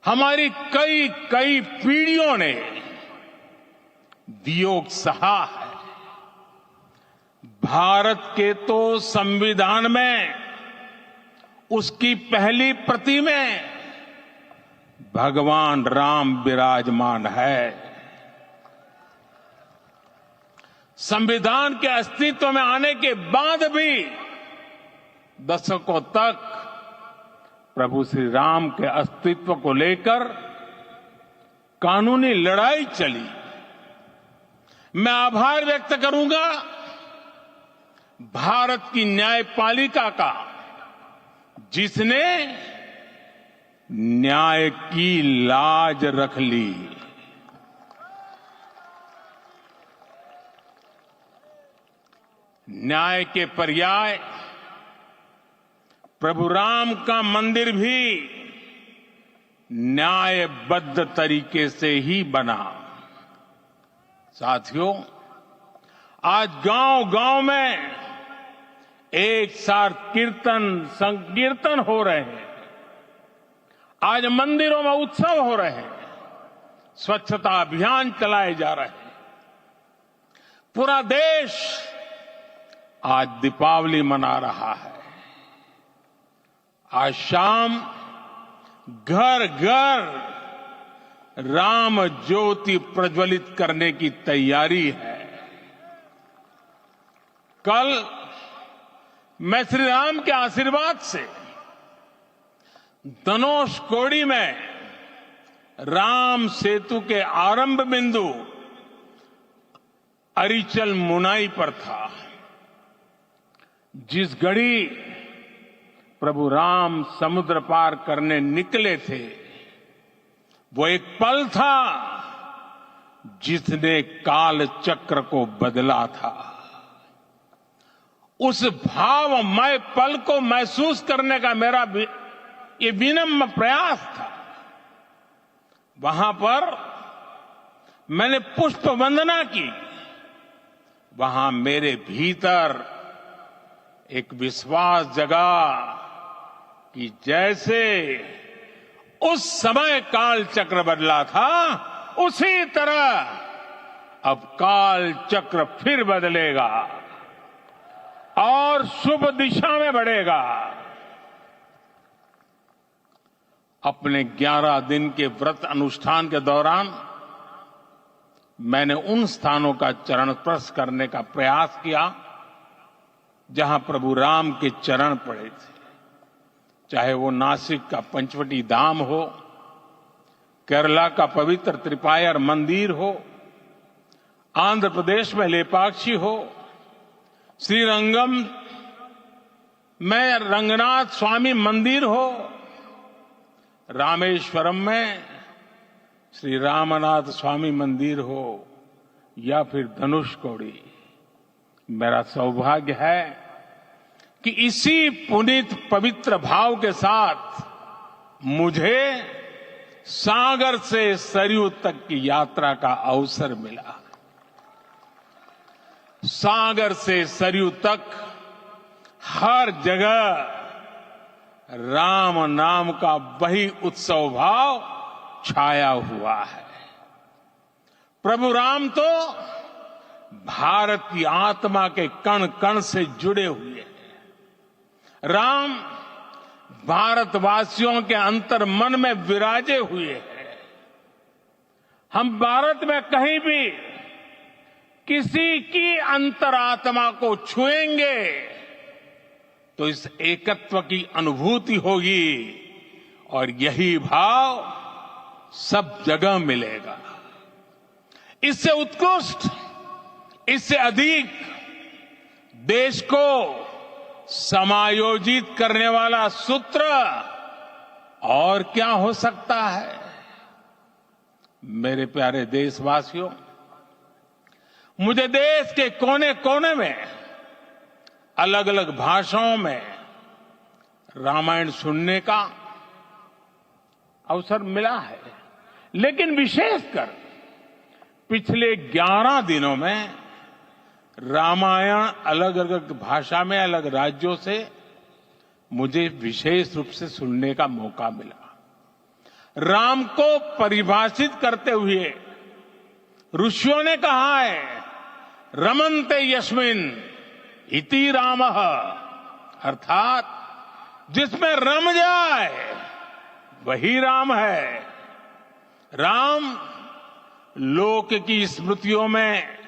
हमारी कई कई पीढ़ियों ने वियोग सहा है। भारत के तो संविधान में उसकी पहली प्रति में भगवान राम विराजमान है। संविधान के अस्तित्व में आने के बाद भी दशकों तक प्रभु श्री राम के अस्तित्व को लेकर कानूनी लड़ाई चली। मैं आभार व्यक्त करूंगा भारत की न्यायपालिका का, जिसने न्याय की लाज रख ली। न्याय के पर्याय प्रभु राम का मंदिर भी न्यायबद्ध तरीके से ही बना। साथियों, आज गांव-गांव में एक साथ कीर्तन संकीर्तन हो रहे हैं। आज मंदिरों में उत्सव हो रहे हैं, स्वच्छता अभियान चलाए जा रहे हैं। पूरा देश आज दीपावली मना रहा है। आज शाम घर घर राम ज्योति प्रज्वलित करने की तैयारी है। कल मैं श्री राम के आशीर्वाद से धनुषकोडी में राम सेतु के आरंभ बिंदु अरिचल मुनाई पर था। जिस घड़ी प्रभु राम समुद्र पार करने निकले थे, वो एक पल था जिसने काल चक्र को बदला था। उस भावमय पल को महसूस करने का मेरा ये विनम्र प्रयास था। वहां पर मैंने पुष्प वंदना की। वहां मेरे भीतर एक विश्वास जगा कि जैसे उस समय काल चक्र बदला था, उसी तरह अब काल चक्र फिर बदलेगा और शुभ दिशा में बढ़ेगा। अपने 11 दिन के व्रत अनुष्ठान के दौरान मैंने उन स्थानों का चरण स्पर्श करने का प्रयास किया जहां प्रभु राम के चरण पड़े थे। चाहे वो नासिक का पंचवटी धाम हो, केरला का पवित्र त्रिपायर मंदिर हो, आंध्र प्रदेश में लेपाक्षी हो, श्रीरंगम में रंगनाथ स्वामी मंदिर हो, रामेश्वरम में श्री रामनाथ स्वामी मंदिर हो, या फिर धनुषकोडी। मेरा सौभाग्य है कि इसी पुनीत पवित्र भाव के साथ मुझे सागर से सरयू तक की यात्रा का अवसर मिला। सागर से सरयू तक हर जगह राम नाम का वही उत्सव भाव छाया हुआ है। प्रभु राम तो भारत की आत्मा के कण कण से जुड़े हुए हैं। राम भारतवासियों के अंतर मन में विराजे हुए हैं। हम भारत में कहीं भी किसी की अंतरात्मा को छुएंगे तो इस एकत्व की अनुभूति होगी, और यही भाव सब जगह मिलेगा। इससे उत्कृष्ट, इससे अधिक देश को समायोजित करने वाला सूत्र और क्या हो सकता है। मेरे प्यारे देशवासियों, मुझे देश के कोने कोने में अलग अलग भाषाओं में रामायण सुनने का अवसर मिला है, लेकिन विशेषकर पिछले 11 दिनों में रामायण अलग अलग भाषा में अलग राज्यों से मुझे विशेष रूप से सुनने का मौका मिला। राम को परिभाषित करते हुए ऋषियों ने कहा है, रमन्ते यस्मिन् इति रामः, अर्थात जिसमें रम जाए वही राम है। राम लोक की स्मृतियों में,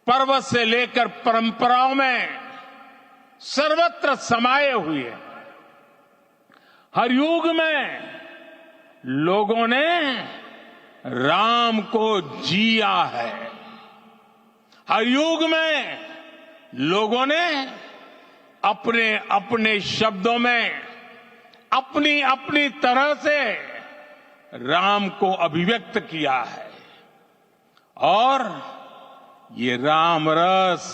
पर्वत से लेकर परंपराओं में सर्वत्र समाये हुए हैं। हर युग में लोगों ने राम को जिया है। हर युग में लोगों ने अपने अपने शब्दों में अपनी अपनी तरह से राम को अभिव्यक्त किया है और ये राम रस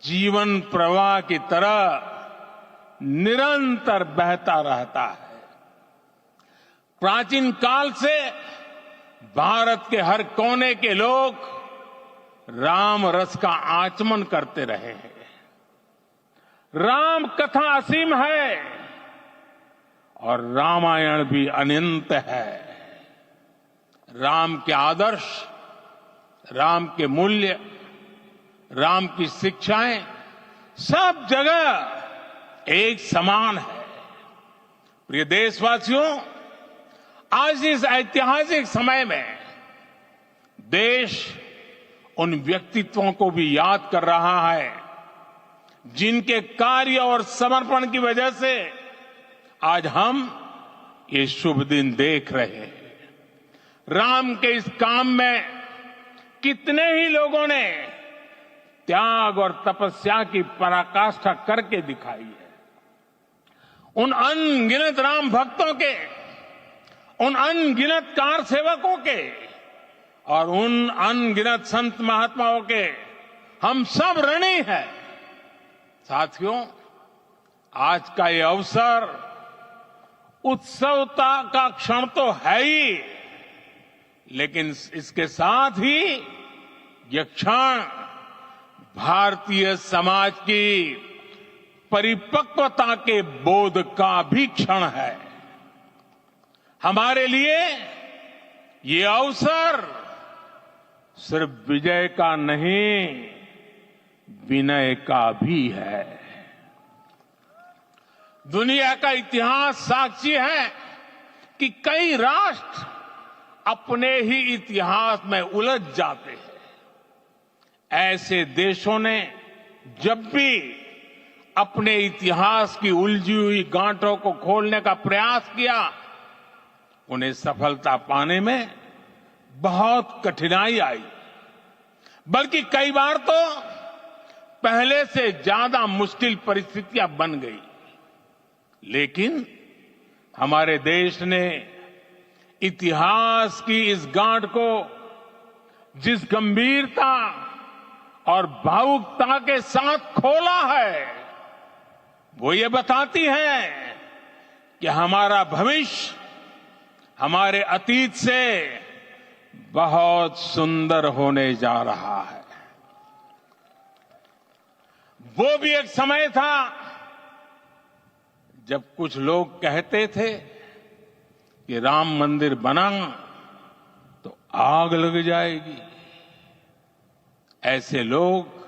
जीवन प्रवाह की तरह निरंतर बहता रहता है। प्राचीन काल से भारत के हर कोने के लोग राम रस का आचमन करते रहे हैं। राम कथा असीम है और रामायण भी अनंत है। राम के आदर्श, राम के मूल्य, राम की शिक्षाएं सब जगह एक समान है। प्रिय देशवासियों, आज इस ऐतिहासिक समय में देश उन व्यक्तित्वों को भी याद कर रहा है जिनके कार्य और समर्पण की वजह से आज हम ये शुभ दिन देख रहे हैं। राम के इस काम में कितने ही लोगों ने त्याग और तपस्या की पराकाष्ठा करके दिखाई है। उन अनगिनत राम भक्तों के, उन अनगिनत कार सेवकों के और उन अनगिनत संत महात्माओं के हम सब ऋणी हैं। साथियों, आज का ये अवसर उत्सवता का क्षण तो है ही, लेकिन इसके साथ ही यह क्षण भारतीय समाज की परिपक्वता के बोध का भी क्षण है। हमारे लिए ये अवसर सिर्फ विजय का नहीं, विनय का भी है। दुनिया का इतिहास साक्षी है कि कई राष्ट्र अपने ही इतिहास में उलझ जाते हैं। ऐसे देशों ने जब भी अपने इतिहास की उलझी हुई गांठों को खोलने का प्रयास किया, उन्हें सफलता पाने में बहुत कठिनाई आई, बल्कि कई बार तो पहले से ज्यादा मुश्किल परिस्थितियां बन गई। लेकिन हमारे देश ने इतिहास की इस गांठ को जिस गंभीरता और भावुकता के साथ खोला है, वो ये बताती है कि हमारा भविष्य हमारे अतीत से बहुत सुंदर होने जा रहा है। वो भी एक समय था जब कुछ लोग कहते थे कि राम मंदिर बना तो आग लग जाएगी। ऐसे लोग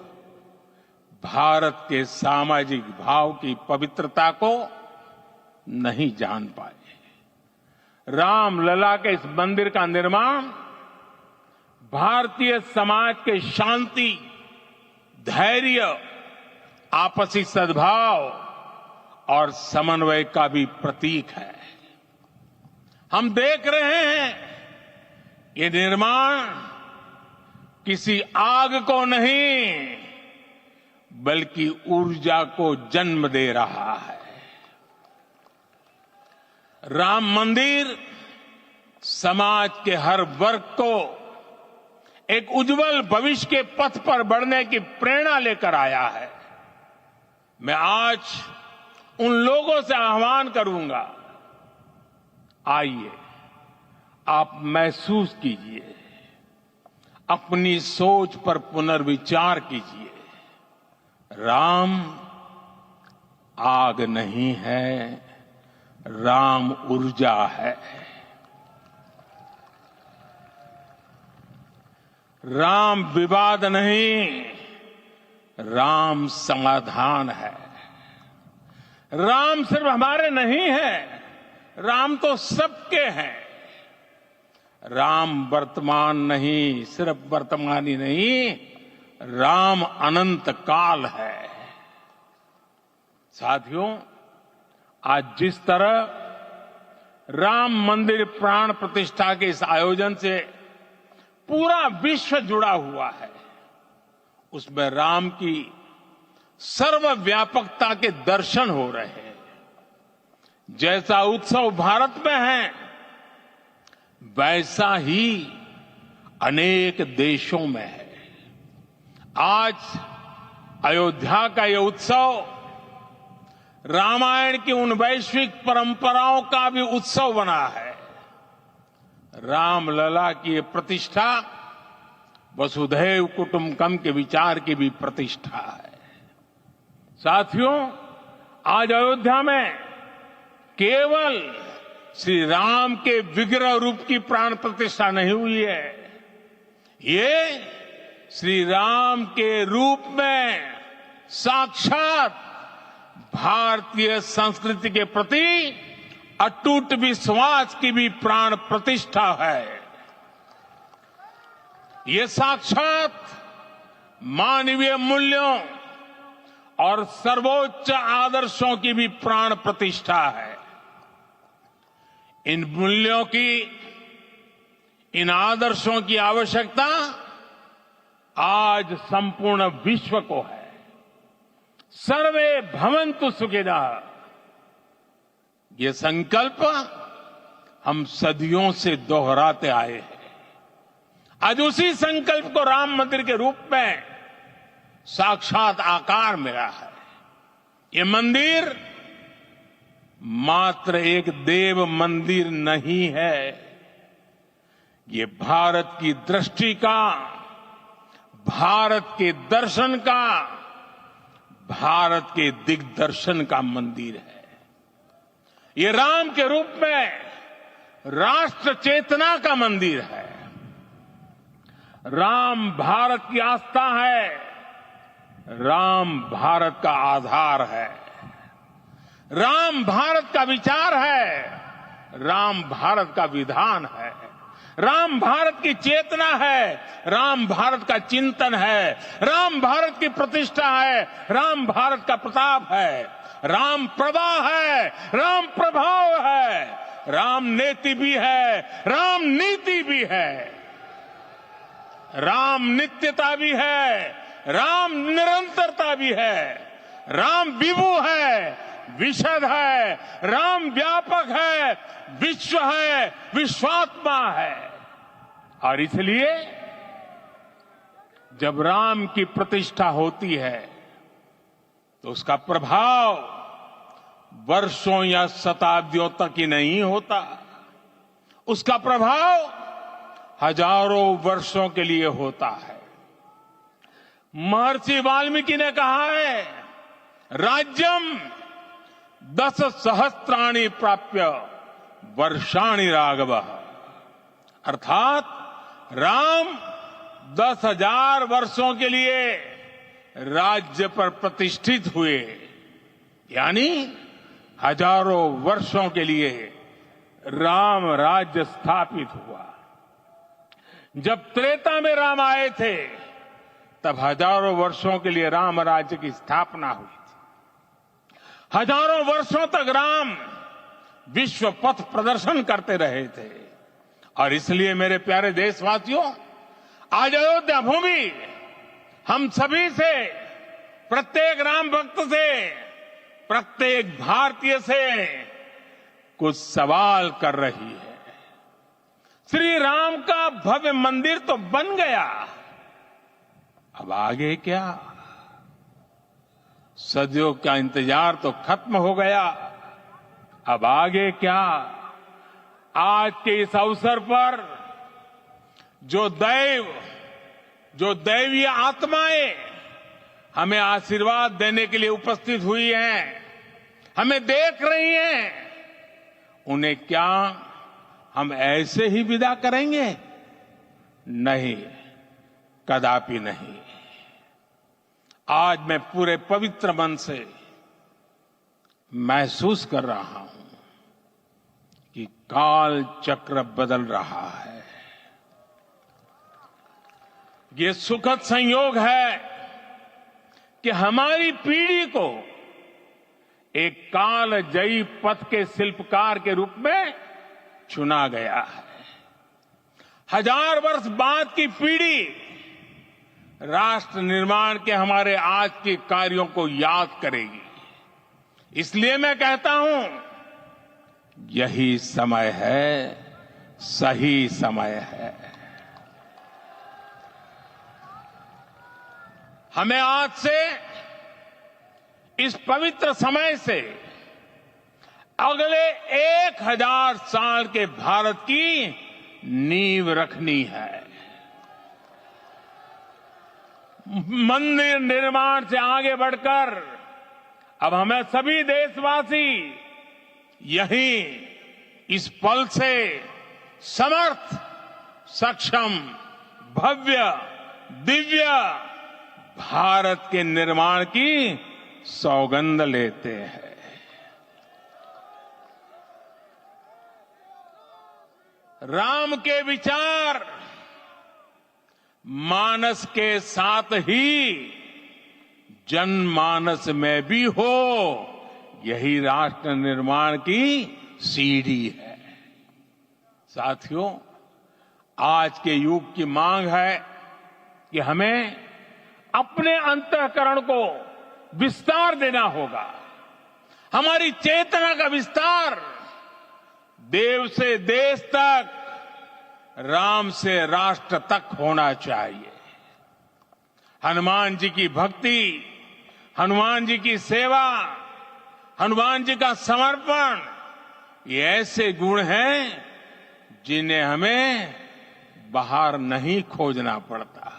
भारत के सामाजिक भाव की पवित्रता को नहीं जान पाए। रामलला के इस मंदिर का निर्माण भारतीय समाज के शांति, धैर्य, आपसी सद्भाव और समन्वय का भी प्रतीक है। हम देख रहे हैं ये निर्माण किसी आग को नहीं, बल्कि ऊर्जा को जन्म दे रहा है। राम मंदिर समाज के हर वर्ग को एक उज्जवल भविष्य के पथ पर बढ़ने की प्रेरणा लेकर आया है। मैं आज उन लोगों से आह्वान करूंगा, आइए आप महसूस कीजिए, अपनी सोच पर पुनर्विचार कीजिए। राम आग नहीं है, राम ऊर्जा है। राम विवाद नहीं, राम समाधान है। राम सिर्फ हमारे नहीं है, राम तो सबके हैं। राम वर्तमान नहीं, सिर्फ वर्तमान ही नहीं, राम अनंत काल है। साथियों, आज जिस तरह राम मंदिर प्राण प्रतिष्ठा के इस आयोजन से पूरा विश्व जुड़ा हुआ है, उसमें राम की सर्वव्यापकता के दर्शन हो रहे हैं। जैसा उत्सव भारत में है, वैसा ही अनेक देशों में है। आज अयोध्या का यह उत्सव रामायण की उन वैश्विक परंपराओं का भी उत्सव बना है। रामलला की ये प्रतिष्ठा वसुधैव कुटुंबकम के विचार की भी प्रतिष्ठा है। साथियों, आज अयोध्या में केवल श्री राम के विग्रह रूप की प्राण प्रतिष्ठा नहीं हुई है, ये श्री राम के रूप में साक्षात भारतीय संस्कृति के प्रति अटूट विश्वास की भी प्राण प्रतिष्ठा है। ये साक्षात मानवीय मूल्यों और सर्वोच्च आदर्शों की भी प्राण प्रतिष्ठा है। इन मूल्यों की, इन आदर्शों की आवश्यकता आज संपूर्ण विश्व को है। सर्वे भवन्तु सुखिनः, ये संकल्प हम सदियों से दोहराते आए हैं। आज उसी संकल्प को राम मंदिर के रूप में साक्षात आकार मिला है। ये मंदिर मात्र एक देव मंदिर नहीं है, ये भारत की दृष्टि का, भारत के दर्शन का, भारत के दिग्दर्शन का मंदिर है। ये राम के रूप में राष्ट्र चेतना का मंदिर है। राम भारत की आस्था है, राम भारत का आधार है, राम भारत का विचार है, राम भारत का विधान है, राम भारत की चेतना है, राम भारत का चिंतन है, राम भारत की प्रतिष्ठा है, राम भारत का प्रताप है, राम प्रवाह है, राम प्रभाव है, राम नेति भी है, राम नीति भी है, राम नित्यता भी है, राम निरंतरता भी है, राम विभु है, विशद है, राम व्यापक है, विश्व है, विश्वात्मा है। और इसलिए जब राम की प्रतिष्ठा होती है तो उसका प्रभाव वर्षों या शताब्दियों तक ही नहीं होता, उसका प्रभाव हजारों वर्षों के लिए होता है। महर्षि वाल्मीकि ने कहा है, राज्यम 10 सहस्त्राणि प्राप्य वर्षाणि राघव, अर्थात राम 10,000 वर्षों के लिए राज्य पर प्रतिष्ठित हुए, यानी हजारों वर्षों के लिए राम राज्य स्थापित हुआ। जब त्रेता में राम आए थे तब हजारों वर्षों के लिए राम राज्य की स्थापना हुई थी। हजारों वर्षों तक राम विश्व पथ प्रदर्शन करते रहे थे। और इसलिए मेरे प्यारे देशवासियों, आज अयोध्या भूमि हम सभी से, प्रत्येक राम भक्त से, प्रत्येक भारतीय से कुछ सवाल कर रही है। श्री राम का भव्य मंदिर तो बन गया, अब आगे क्या? सदियों का इंतजार तो खत्म हो गया, अब आगे क्या? आज के इस अवसर पर जो दैवीय आत्माएं हमें आशीर्वाद देने के लिए उपस्थित हुई हैं, हमें देख रही हैं, उन्हें क्या हम ऐसे ही विदा करेंगे? नहीं, कदापि नहीं। आज मैं पूरे पवित्र मन से महसूस कर रहा हूं कि काल चक्र बदल रहा है। ये सुखद संयोग है कि हमारी पीढ़ी को एक कालजयी पथ के शिल्पकार के रूप में चुना गया है। 1000 वर्ष बाद की पीढ़ी राष्ट्र निर्माण के हमारे आज के कार्यों को याद करेगी। इसलिए मैं कहता हूं, यही समय है, सही समय है। हमें आज से इस पवित्र समय से अगले 1000 साल के भारत की नींव रखनी है। मंदिर निर्माण से आगे बढ़कर अब हमें सभी देशवासी यही इस पल से समर्थ, सक्षम, भव्य, दिव्य भारत के निर्माण की सौगंध लेते हैं। राम के विचार मानस के साथ ही जनमानस में भी हो, यही राष्ट्र निर्माण की सीढ़ी है। साथियों, आज के युग की मांग है कि हमें अपने अंतःकरण को विस्तार देना होगा। हमारी चेतना का विस्तार देव से देश तक, राम से राष्ट्र तक होना चाहिए। हनुमान जी की भक्ति, हनुमान जी की सेवा, हनुमान जी का समर्पण, ये ऐसे गुण हैं जिन्हें हमें बाहर नहीं खोजना पड़ता।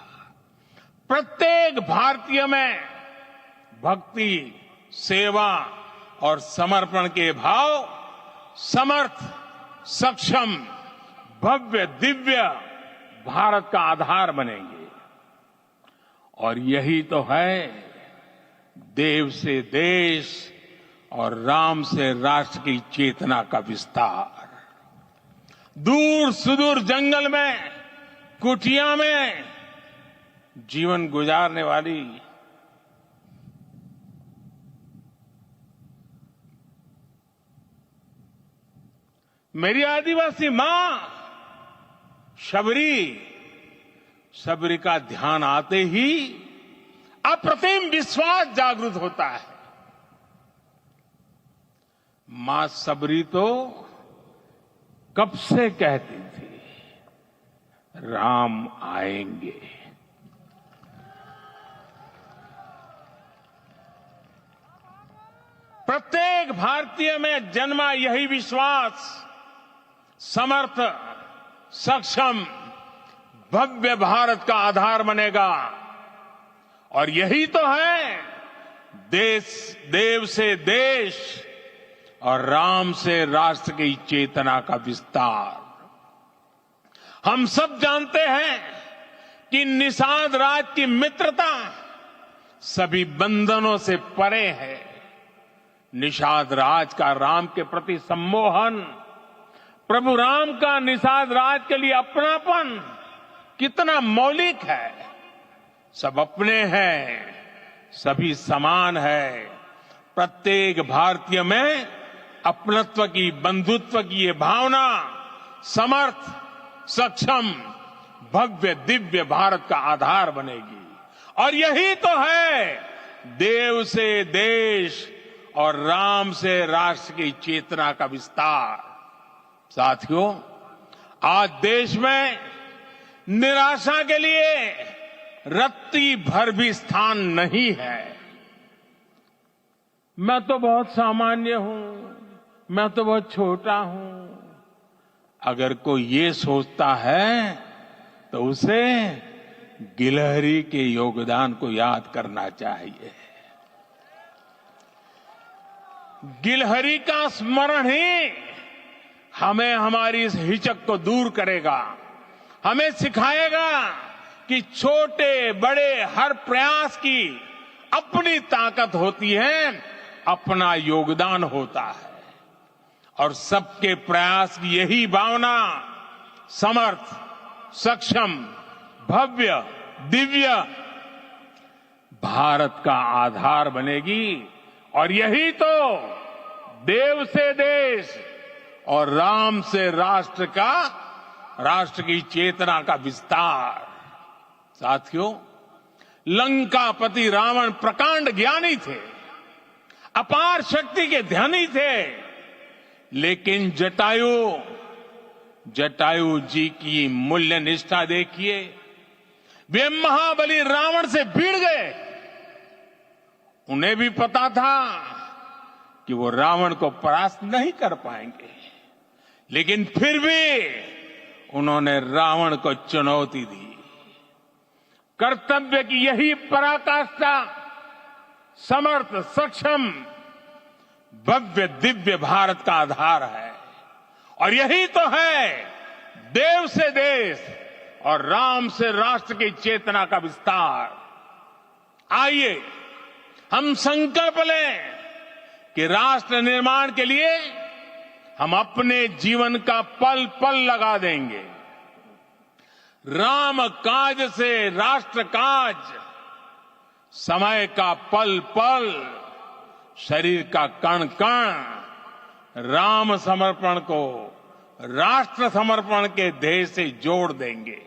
प्रत्येक भारतीय में भक्ति, सेवा और समर्पण के भाव समर्थ, सक्षम, भव्य, दिव्य भारत का आधार बनेंगे। और यही तो है देव से देश और राम से राष्ट्र की चेतना का विस्तार। दूर सुदूर जंगल में, कुटिया में जीवन गुजारने वाली मेरी आदिवासी मां शबरी का ध्यान आते ही अप्रतिम विश्वास जागृत होता है। मां शबरी तो कब से कहती थी, राम आएंगे। प्रत्येक भारतीय में जन्मा यही विश्वास समर्थ, सक्षम, भव्य भारत का आधार बनेगा। और यही तो है देव से देश और राम से राष्ट्र की चेतना का विस्तार। हम सब जानते हैं कि निषाद राज की मित्रता सभी बंधनों से परे है। निषाद राज का राम के प्रति सम्मोहन, प्रभु राम का निषाद राज के लिए अपनापन कितना मौलिक है। सब अपने हैं, सभी समान है। प्रत्येक भारतीय में अपनत्व की, बंधुत्व की ये भावना समर्थ, सक्षम, भव्य, दिव्य भारत का आधार बनेगी। और यही तो है देव से देश और राम से राष्ट्र की चेतना का विस्तार। साथियों, आज देश में निराशा के लिए रत्ती भर भी स्थान नहीं है। मैं तो बहुत सामान्य हूं, मैं तो बहुत छोटा हूं। अगर कोई ये सोचता है तो उसे गिलहरी के योगदान को याद करना चाहिए। गिलहरी का स्मरण ही हमें हमारी इस हिचक को दूर करेगा, हमें सिखाएगा कि छोटे बड़े हर प्रयास की अपनी ताकत होती है, अपना योगदान होता है और सबके प्रयास की यही भावना समर्थ, सक्षम, भव्य, दिव्य भारत का आधार बनेगी और यही तो देव से देश और राम से राष्ट्र की चेतना का विस्तार। साथियों, लंकापति रावण प्रकांड ज्ञानी थे, अपार शक्ति के धनी थे, लेकिन जटायु जी की मूल्य निष्ठा देखिए। वे महाबली रावण से भिड़ गए। उन्हें भी पता था कि वो रावण को परास्त नहीं कर पाएंगे, लेकिन फिर भी उन्होंने रावण को चुनौती दी। कर्तव्य की यही पराकाष्ठा समर्थ, सक्षम, भव्य, दिव्य भारत का आधार है और यही तो है देव से देश और राम से राष्ट्र की चेतना का विस्तार। आइए हम संकल्प लें कि राष्ट्र निर्माण के लिए हम अपने जीवन का पल पल लगा देंगे। राम काज से राष्ट्र काज, समय का पल पल, शरीर का कण कण राम समर्पण को राष्ट्र समर्पण के ध्येय से जोड़ देंगे।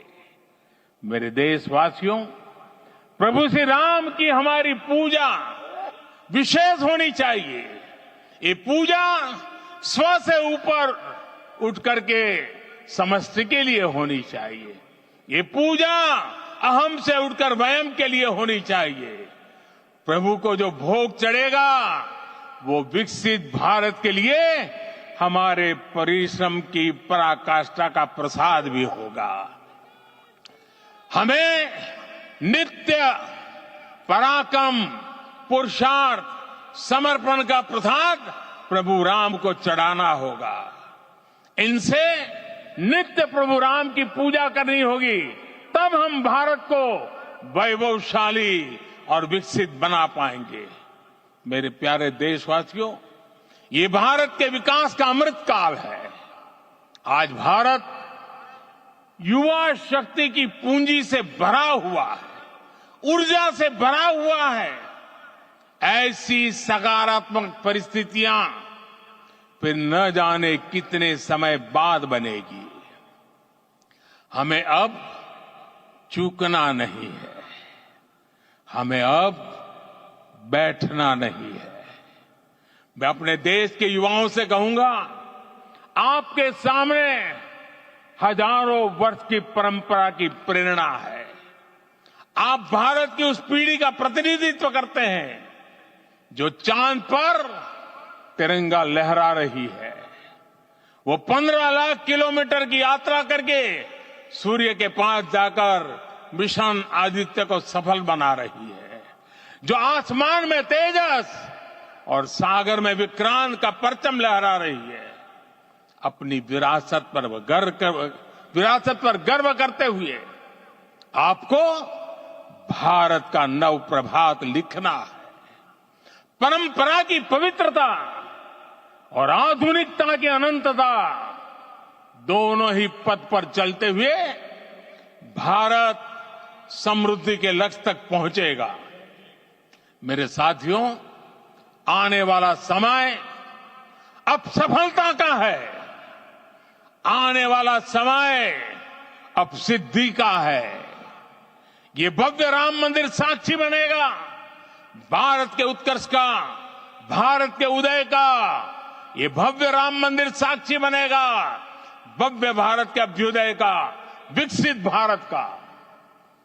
मेरे देशवासियों, प्रभु श्री राम की हमारी पूजा विशेष होनी चाहिए। ये पूजा स्व से ऊपर उठ करके समष्टि के लिए होनी चाहिए। ये पूजा अहम से उठकर वयम के लिए होनी चाहिए। प्रभु को जो भोग चढ़ेगा वो विकसित भारत के लिए हमारे परिश्रम की पराकाष्ठा का प्रसाद भी होगा। हमें नित्य पराक्रम, पुरुषार्थ, समर्पण का प्रसाद प्रभु राम को चढ़ाना होगा। इनसे नित्य प्रभु राम की पूजा करनी होगी, तब हम भारत को वैभवशाली और विकसित बना पाएंगे। मेरे प्यारे देशवासियों, ये भारत के विकास का अमृत काल है। आज भारत युवा शक्ति की पूंजी से भरा हुआ है, ऊर्जा से भरा हुआ है। ऐसी सकारात्मक परिस्थितियां फिर न जाने कितने समय बाद बनेगी। हमें अब चूकना नहीं है, हमें अब बैठना नहीं है। मैं अपने देश के युवाओं से कहूंगा, आपके सामने हजारों वर्ष की परंपरा की प्रेरणा है। आप भारत की उस पीढ़ी का प्रतिनिधित्व करते हैं जो चांद पर तिरंगा लहरा रही है। वो 15 लाख किलोमीटर की यात्रा करके सूर्य के पास जाकर मिशन आदित्य को सफल बना रही है। जो आसमान में तेजस और सागर में विक्रांत का परचम लहरा रही है। अपनी विरासत पर गर्व करते हुए आपको भारत का नव प्रभात लिखना है। परंपरा की पवित्रता और आधुनिकता की अनंतता, दोनों ही पथ पर चलते हुए भारत समृद्धि के लक्ष्य तक पहुंचेगा। मेरे साथियों, आने वाला समय अब सफलता का है। आने वाला समय अब सिद्धि का है। ये भव्य राम मंदिर साक्षी बनेगा भारत के उत्कर्ष का, भारत के उदय का। ये भव्य राम मंदिर साक्षी बनेगा भव्य भारत के अभ्युदय का, विकसित भारत का।